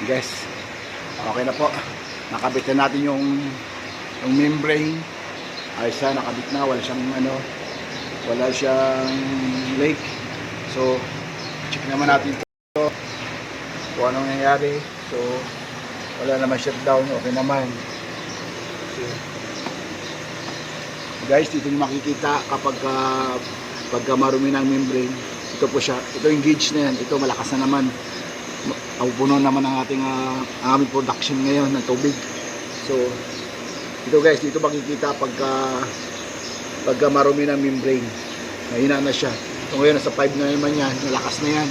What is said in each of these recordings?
Guys, okay na po. Nakabit na natin yung membrane. Ay siya, nakabit na. Wala siyang wala siyang leak. So, check naman natin ito kung anong nangyayari. So, wala naman shutdown. Okay naman. So, guys, dito nyo makikita kapag pagka marumi ng membrane. Ito po siya. Ito yung gauge na yan. Ito malakas na naman. Puno naman ang ating aming production ngayon ng tubig. So, ito guys, dito makikita pagka marumi ng membrane. Mahina na siya. So ngayon, nasa 5 na naman yan. Malakas na yan.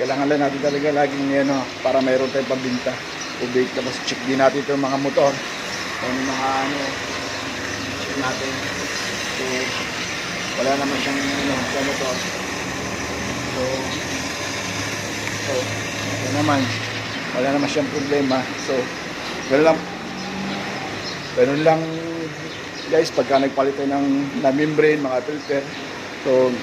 Kailangan lang natin talaga laging para mayroon tayong pambinta. Tubig. Tapos check din natin itong mga motor. Yung mga check natin. So, wala naman siyang sa motor. So, wala naman siyang problema. So, ganun lang guys, pagka nagpalit tayo ng membrane, mga filter. So,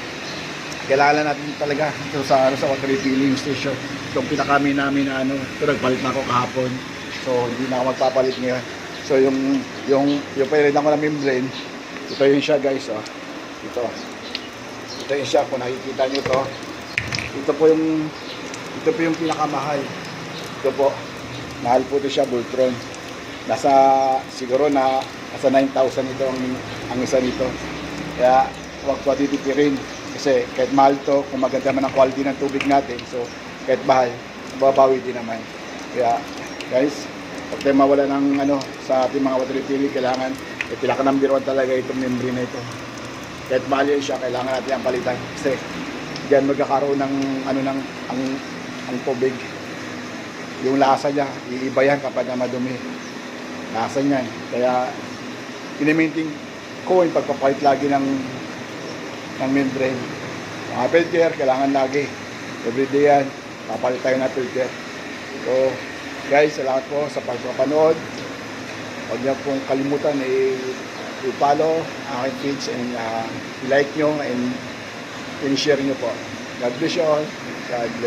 kailangan natin talaga ito sa water refilling station. Itong pinakami namin na ito nagpalit na ako kahapon. So, hindi na ako magpapalit ngayon. So, yung pairin ako ng membrane, ito yun siya guys, oh. Ito yun siya, kung nakikita nyo ito. Ito po yung pinakamahal. Ito po, mahal po ito siya, Voltron. Siguro nasa 9,000 ito ang isa nito. Kaya huwag po titipirin. Kasi kahit mahal to, kung maganda man ang quality ng tubig natin, so kahit mahal, babawi din naman. Kaya guys, pag tayo mawala ng sa ating mga water refilling, kailangan pinaka number 1 talaga itong membrane na ito. Kahit mahal yun siya, kailangan natin ang palitan. Kasi diyan magkakaroon ng ang tubig. Yung lasa niya, iiba yan kapag madumi. Lasa niyan. Kaya pinimaintain ko yung pagpapalit lagi ng membrane. Mga filter, kailangan lagi. Everyday yan, papalit tayo ng filter. So, guys, salamat po sa pagpapanood. Huwag niyo pong kalimutan i-follow ang aking page and i-like nyo and i-share nyo po. God bless you all. God bless.